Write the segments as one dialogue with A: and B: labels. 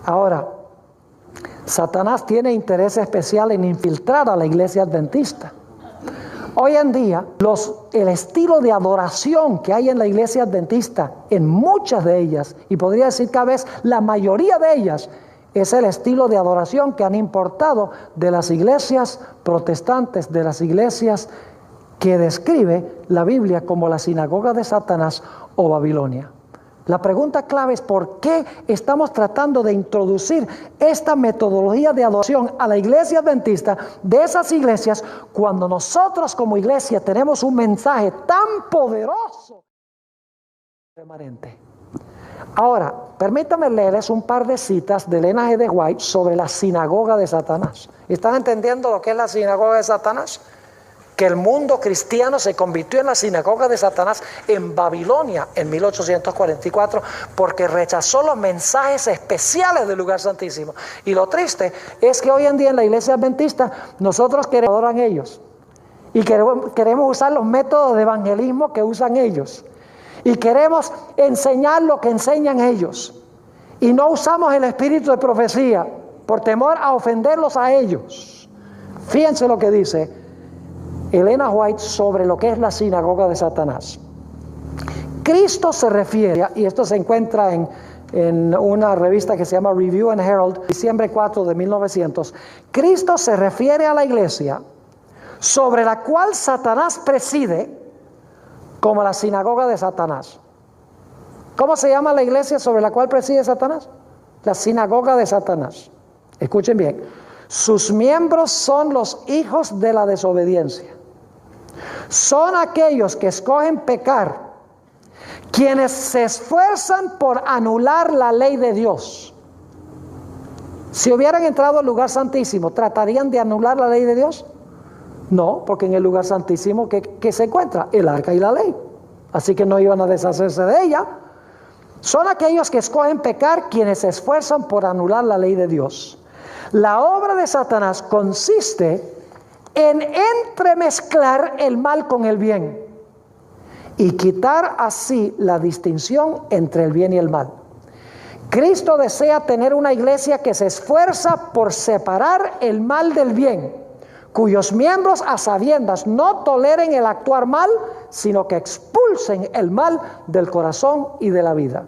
A: Ahora, Satanás tiene interés especial en infiltrar a la iglesia adventista. Hoy en día, el estilo de adoración que hay en la iglesia adventista, en muchas de ellas, y podría decir cada vez la mayoría de ellas, es el estilo de adoración que han importado de las iglesias protestantes, de las iglesias que describe la Biblia como la sinagoga de Satanás o Babilonia. La pregunta clave es ¿por qué estamos tratando de introducir esta metodología de adoración a la iglesia adventista de esas iglesias cuando nosotros como iglesia tenemos un mensaje tan poderoso remanente? Ahora, permítame leerles un par de citas de Ellen G. White sobre la sinagoga de Satanás. ¿Están entendiendo lo que es la sinagoga de Satanás? Que el mundo cristiano se convirtió en la sinagoga de Satanás en Babilonia en 1844 porque rechazó los mensajes especiales del lugar santísimo. Y lo triste es que hoy en día en la iglesia adventista nosotros queremos adorar a ellos y queremos usar los métodos de evangelismo que usan ellos y queremos enseñar lo que enseñan ellos y no usamos el espíritu de profecía por temor a ofenderlos a ellos. Fíjense lo que dice Ellen White sobre lo que es la sinagoga de Satanás. Cristo se refiere, y esto se encuentra en una revista que se llama Review and Herald, diciembre 4 de 1900. Cristo se refiere a la iglesia sobre la cual Satanás preside como la sinagoga de Satanás. ¿Cómo se llama la iglesia sobre la cual preside Satanás? La sinagoga de Satanás. Escuchen bien. Sus miembros son los hijos de la desobediencia. Son aquellos que escogen pecar, quienes se esfuerzan por anular la ley de Dios. Si hubieran entrado al lugar santísimo, ¿tratarían de anular la ley de Dios? No, porque en el lugar santísimo ¿qué se encuentra? El arca y la ley. Así que no iban a deshacerse de ella. Son aquellos que escogen pecar, quienes se esfuerzan por anular la ley de Dios. La obra de Satanás consiste en entremezclar el mal con el bien y quitar así la distinción entre el bien y el mal. Cristo desea tener una iglesia que se esfuerza por separar el mal del bien, cuyos miembros a sabiendas no toleren el actuar mal, sino que expulsen el mal del corazón y de la vida.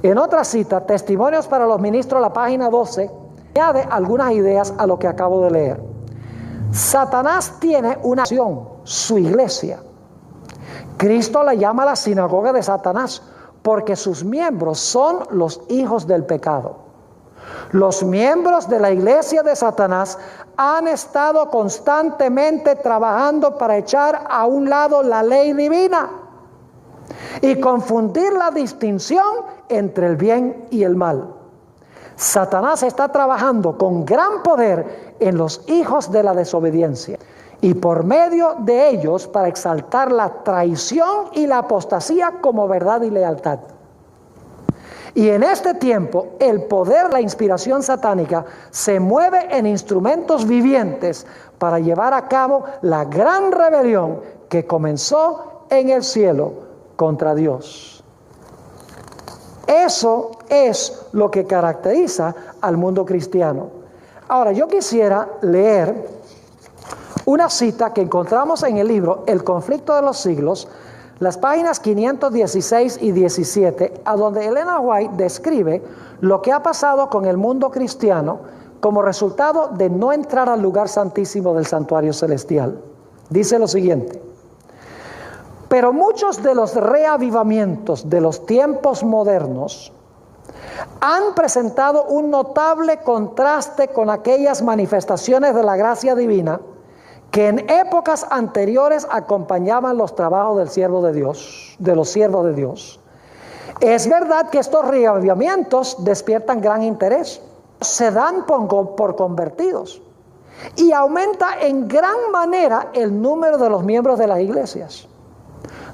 A: En otra cita, Testimonios para los Ministros, la página 12, añade algunas ideas a lo que acabo de leer. Satanás tiene una nación, su iglesia. Cristo la llama la sinagoga de Satanás porque sus miembros son los hijos del pecado. Los miembros de la iglesia de Satanás han estado constantemente trabajando para echar a un lado la ley divina y confundir la distinción entre el bien y el mal. Satanás está trabajando con gran poder en los hijos de la desobediencia y por medio de ellos para exaltar la traición y la apostasía como verdad y lealtad. Y en este tiempo el poder, la inspiración satánica se mueve en instrumentos vivientes para llevar a cabo la gran rebelión que comenzó en el cielo contra Dios. Eso es lo que caracteriza al mundo cristiano. Ahora, yo quisiera leer una cita que encontramos en el libro El conflicto de los siglos, las páginas 516 y 17, a donde Ellen White describe lo que ha pasado con el mundo cristiano como resultado de no entrar al lugar santísimo del santuario celestial. Dice lo siguiente: pero muchos de los reavivamientos de los tiempos modernos han presentado un notable contraste con aquellas manifestaciones de la gracia divina que en épocas anteriores acompañaban los trabajos del siervo de Dios, de los siervos de Dios. Es verdad que estos reavivamientos despiertan gran interés, se dan por convertidos y aumenta en gran manera el número de los miembros de las iglesias.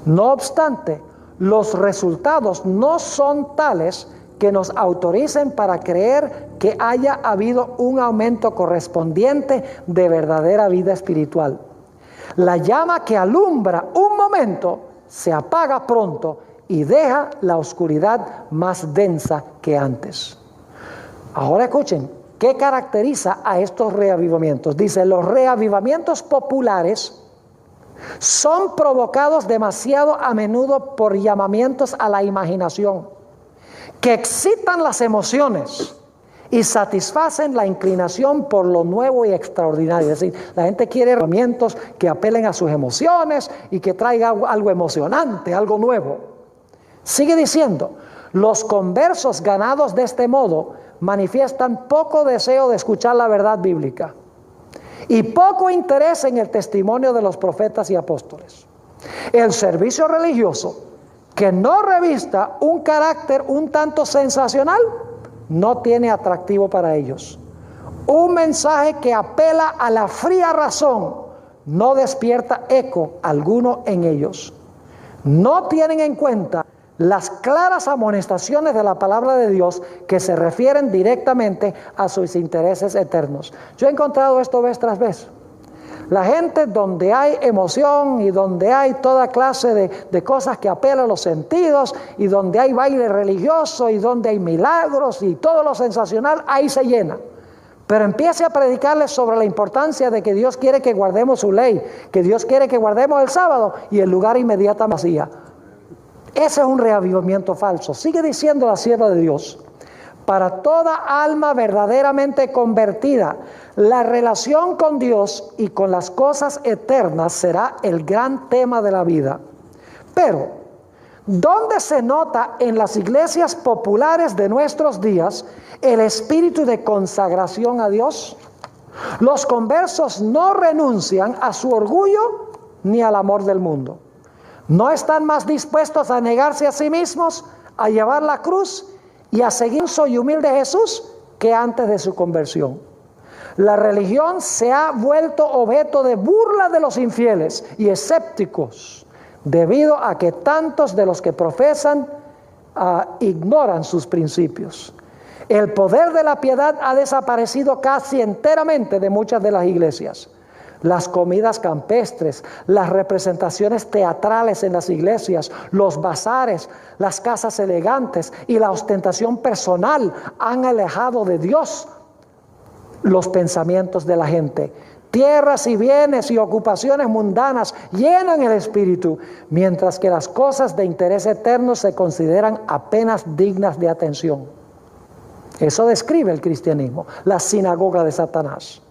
A: No obstante, los resultados no son tales que nos autoricen para creer que haya habido un aumento correspondiente de verdadera vida espiritual. La llama que alumbra un momento se apaga pronto y deja la oscuridad más densa que antes. Ahora escuchen, ¿qué caracteriza a estos reavivamientos? Dice, los reavivamientos populares son provocados demasiado a menudo por llamamientos a la imaginación, que excitan las emociones y satisfacen la inclinación por lo nuevo y extraordinario. Es decir, la gente quiere herramientas que apelen a sus emociones y que traiga algo emocionante, algo nuevo. Sigue diciendo, los conversos ganados de este modo manifiestan poco deseo de escuchar la verdad bíblica y poco interés en el testimonio de los profetas y apóstoles. El servicio religioso que no revista un carácter un tanto sensacional no tiene atractivo para ellos. Un mensaje que apela a la fría razón no despierta eco alguno en ellos. No tienen en cuenta las claras amonestaciones de la palabra de Dios que se refieren directamente a sus intereses eternos. Yo he encontrado esto vez tras vez. La gente donde hay emoción y donde hay toda clase de cosas que apelan a los sentidos y donde hay baile religioso y donde hay milagros y todo lo sensacional, ahí se llena. Pero empiece a predicarles sobre la importancia de que Dios quiere que guardemos su ley, que Dios quiere que guardemos el sábado y el lugar inmediatamente vacía. Ese es un reavivamiento falso. Sigue diciendo la sierva de Dios. Para toda alma verdaderamente convertida, la relación con Dios y con las cosas eternas será el gran tema de la vida. Pero, ¿dónde se nota en las iglesias populares de nuestros días el espíritu de consagración a Dios? Los conversos no renuncian a su orgullo ni al amor del mundo. No están más dispuestos a negarse a sí mismos, a llevar la cruz y a seguir y humilde Jesús que antes de su conversión. La religión se ha vuelto objeto de burla de los infieles y escépticos debido a que tantos de los que profesan ignoran sus principios. El poder de la piedad ha desaparecido casi enteramente de muchas de las iglesias. Las comidas campestres, las representaciones teatrales en las iglesias, los bazares, las casas elegantes y la ostentación personal han alejado de Dios los pensamientos de la gente. Tierras y bienes y ocupaciones mundanas llenan el espíritu, mientras que las cosas de interés eterno se consideran apenas dignas de atención. Eso describe el cristianismo, la sinagoga de Satanás.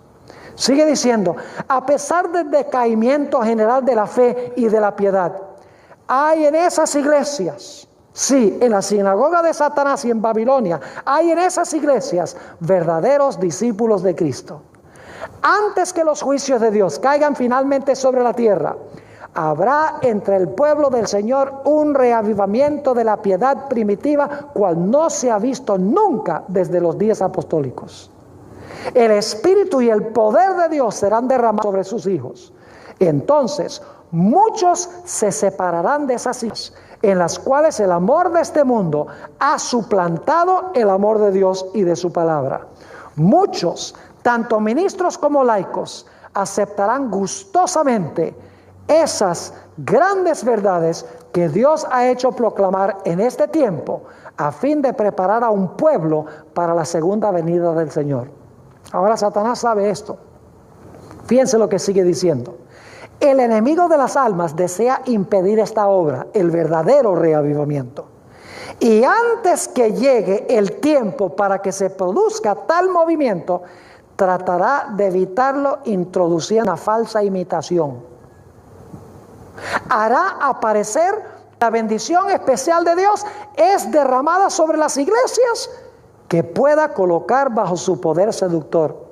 A: Sigue diciendo, a pesar del decaimiento general de la fe y de la piedad, hay en esas iglesias, sí, en la sinagoga de Satanás y en Babilonia, hay en esas iglesias verdaderos discípulos de Cristo. Antes que los juicios de Dios caigan finalmente sobre la tierra, habrá entre el pueblo del Señor un reavivamiento de la piedad primitiva, cual no se ha visto nunca desde los días apostólicos. El Espíritu y el poder de Dios serán derramados sobre sus hijos. Entonces, muchos se separarán de esas hijas, en las cuales el amor de este mundo ha suplantado el amor de Dios y de su palabra. Muchos, tanto ministros como laicos, aceptarán gustosamente esas grandes verdades que Dios ha hecho proclamar en este tiempo, a fin de preparar a un pueblo para la segunda venida del Señor. Ahora Satanás sabe esto. Fíjense lo que sigue diciendo. El enemigo de las almas desea impedir esta obra, el verdadero reavivamiento. Y antes que llegue el tiempo para que se produzca tal movimiento, tratará de evitarlo introduciendo una falsa imitación. Hará aparecer la bendición especial de Dios es derramada sobre las iglesias que pueda colocar bajo su poder seductor.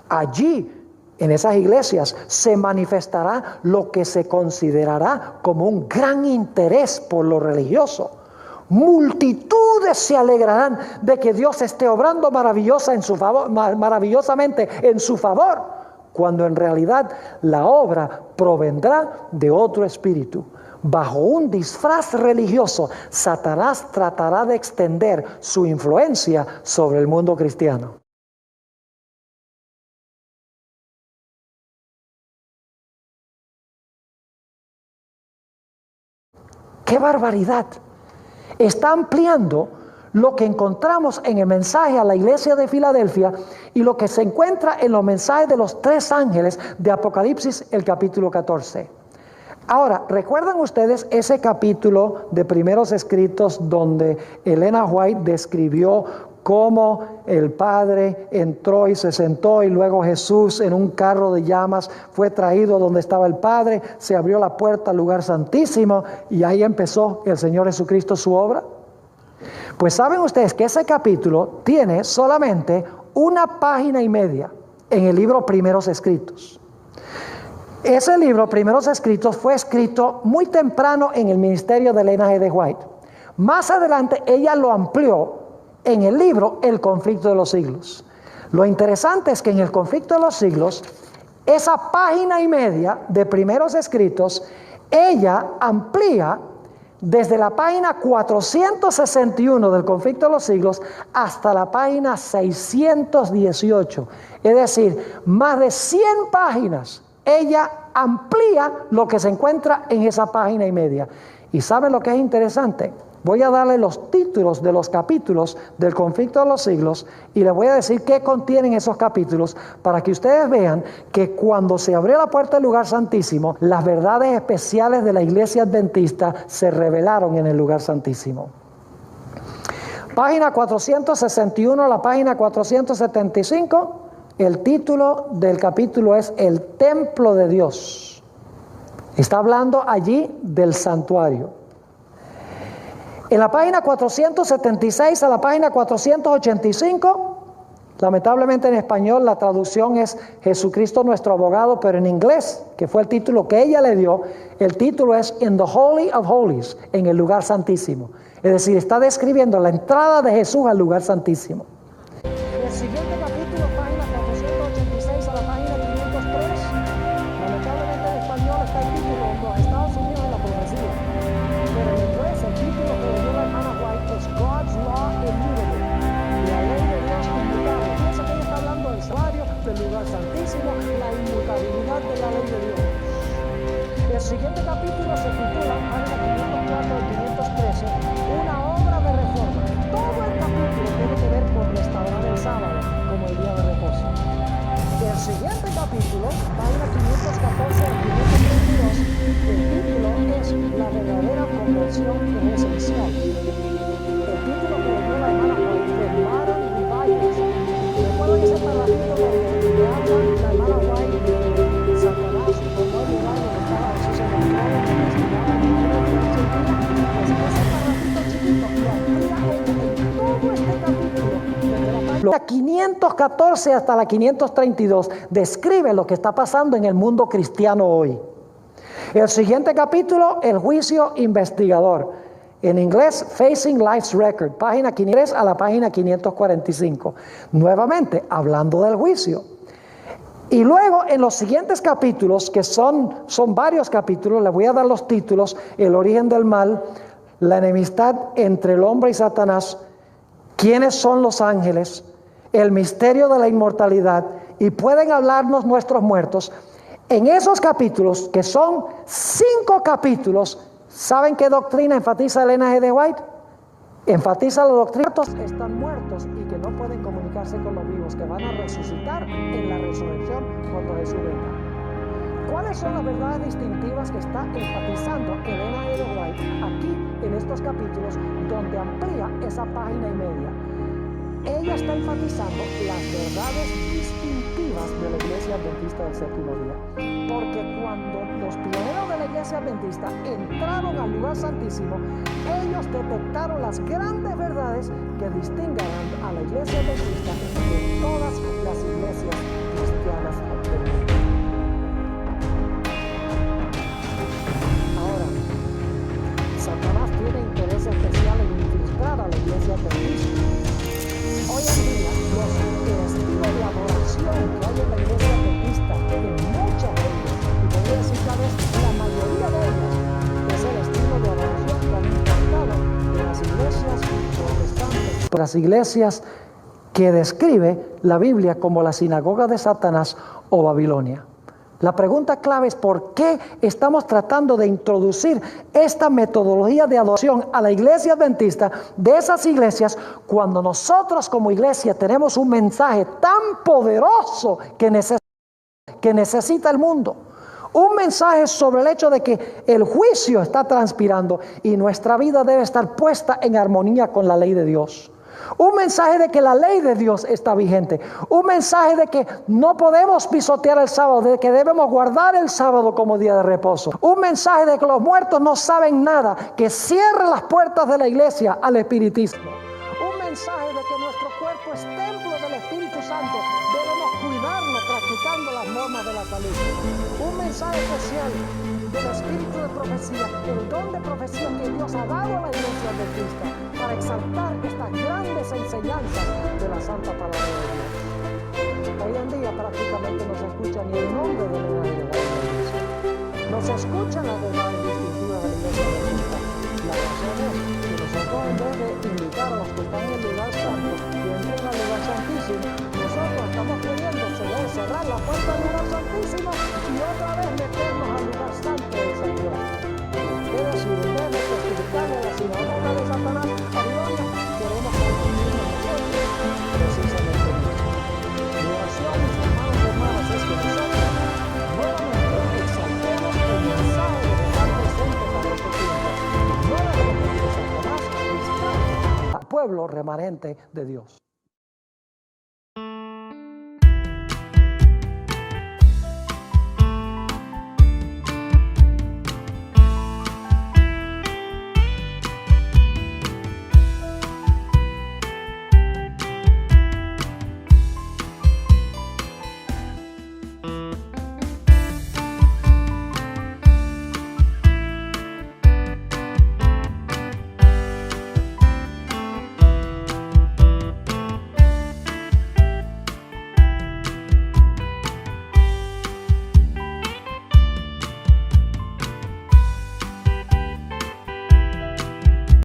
A: Allí, en esas iglesias, se manifestará lo que se considerará como un gran interés por lo religioso. Multitudes se alegrarán de que Dios esté obrando maravillosamente en su favor, cuando en realidad la obra provendrá de otro espíritu. Bajo un disfraz religioso, Satanás tratará de extender su influencia sobre el mundo cristiano. ¡Qué barbaridad! Está ampliando lo que encontramos en el mensaje a la iglesia de Filadelfia y lo que se encuentra en los mensajes de los 3 ángeles de Apocalipsis, el capítulo 14. Ahora, ¿recuerdan ustedes ese capítulo de Primeros Escritos donde Elena White describió cómo el Padre entró y se sentó y luego Jesús en un carro de llamas fue traído donde estaba el Padre, se abrió la puerta al lugar santísimo y ahí empezó el Señor Jesucristo su obra? Pues saben ustedes que ese capítulo tiene solamente 1 página y media en el libro Primeros Escritos. Ese libro, Primeros Escritos, fue escrito muy temprano en el ministerio de Elena G. White. Más adelante ella lo amplió en el libro El Conflicto de los Siglos. Lo interesante es que en el Conflicto de los Siglos, esa página y media de Primeros Escritos, ella amplía desde la página 461 del Conflicto de los Siglos hasta la página 618. Es decir, más de 100 páginas. Ella amplía lo que se encuentra en esa página y media. ¿Y saben lo que es interesante? Voy a darle los títulos de los capítulos del Conflicto de los Siglos y les voy a decir qué contienen esos capítulos para que ustedes vean que cuando se abrió la puerta del lugar santísimo, las verdades especiales de la iglesia adventista se revelaron en el lugar santísimo. Página 461 a la página 475. El título del capítulo es El Templo de Dios. Está hablando allí del santuario. En la página 476 a la página 485, lamentablemente en español la traducción es Jesucristo nuestro abogado, pero en inglés, que fue el título que ella le dio, el título es In the Holy of Holies, en el lugar santísimo. Es decir, está describiendo la entrada de Jesús al lugar santísimo. El siguiente capítulo, página 486 a la página 503, lamentablemente en español está el título Los Estados Unidos de la Profecía, pero en inglés el título que le dio la hermana White es God's Law Immutable, la ley de Dios inmutable. Fíjense que ella está hablando del salario, del lugar santísimo, la inmutabilidad de la ley de Dios. El siguiente capítulo se titula, página 504 al 513, Una obra de reforma. Todo el capítulo tiene que ver con restaurar el sábado como el día de reposo. El siguiente capítulo, página 514 al 532, el título es La verdadera conversión es esencial. El título que le dio la hermana White fue Modern Revivals. Recuerdo ese parrafito donde le habla la hermana White de Satanás por no llegar donde estaba Jesús en el trono, que castigaba a la iglesia. Así que ese parrafito chiquito lo amplía en todo este capítulo. Desde la página 514 hasta la 532 describe lo que está pasando en el mundo cristiano hoy. El siguiente capítulo, el juicio investigador. En inglés, Facing Life's Record, página 503 a la página 545. Nuevamente, hablando del juicio. Y luego, en los siguientes capítulos, que son varios capítulos, les voy a dar los títulos: El origen del mal, la enemistad entre el hombre y Satanás, quiénes son los ángeles, el misterio de la inmortalidad, y pueden hablarnos nuestros muertos. En esos capítulos, que son 5 capítulos, ¿saben qué doctrina enfatiza Elena G. de White? Enfatiza la doctrina que están muertos y que no pueden comunicarse con los vivos, que van a resucitar en la resurrección cuando Jesús venga. ¿Cuáles son las verdades distintivas que está enfatizando Elena G. de White aquí en estos capítulos, donde amplía esa página y media? Ella está enfatizando las verdades distintivas de la iglesia adventista del séptimo día. Porque cuando los pioneros de la iglesia adventista entraron al lugar santísimo, ellos detectaron las grandes verdades que distinguen a la iglesia adventista de todas las iglesias cristianas del mundo. Ahora, Satanás tiene interés especial en infiltrar a la iglesia adventista. Hoy en día, el estilo de adoración que hay en la iglesia adventista, en muchas de ellas, y podría decir tal vez la mayoría de ellas, es el estilo de adoración que han implantado en las iglesias protestantes, las iglesias que describe la Biblia como la sinagoga de Satanás o Babilonia. La pregunta clave es ¿por qué estamos tratando de introducir esta metodología de adoración a la iglesia adventista de esas iglesias cuando nosotros como iglesia tenemos un mensaje tan poderoso que necesita el mundo? Un mensaje sobre el hecho de que el juicio está transpirando y nuestra vida debe estar puesta en armonía con la ley de Dios. Un mensaje de que la ley de Dios está vigente. Un mensaje de que no podemos pisotear el sábado, de que debemos guardar el sábado como día de reposo. Un mensaje de que los muertos no saben nada, que cierre las puertas de la iglesia al espiritismo. Un mensaje de que nuestro cuerpo es templo del Espíritu Santo. Debemos cuidarlo practicando las normas de la salud. Un mensaje especial del espíritu de profecía, el don de profecía que Dios ha dado a la iglesia adventista para exaltar estas grandes enseñanzas de la santa palabra de Dios. Hoy en día prácticamente no se escucha ni el nombre de la iglesia. No se escuchan las verdades distintivas de la iglesia adventista. La razón es que nosotros, en vez de invitar a los que están en el lugar santo que entren al lugar santísimo, nosotros estamos queriendo cerrar la puerta del lugar santísimo y otra vez meternos al lugar santo del Señor. Es decir, en vez de testificar a la sinagoga de Satanás, a gloria, queremos convertirnos nosotros precisamente en eso. Mi oración, mis hermanos y hermanas, es que nosotros nuevamente exaltemos el mensaje de estar presente para este tiempo. No debemos que Satanás distraiga al pueblo remanente de Dios.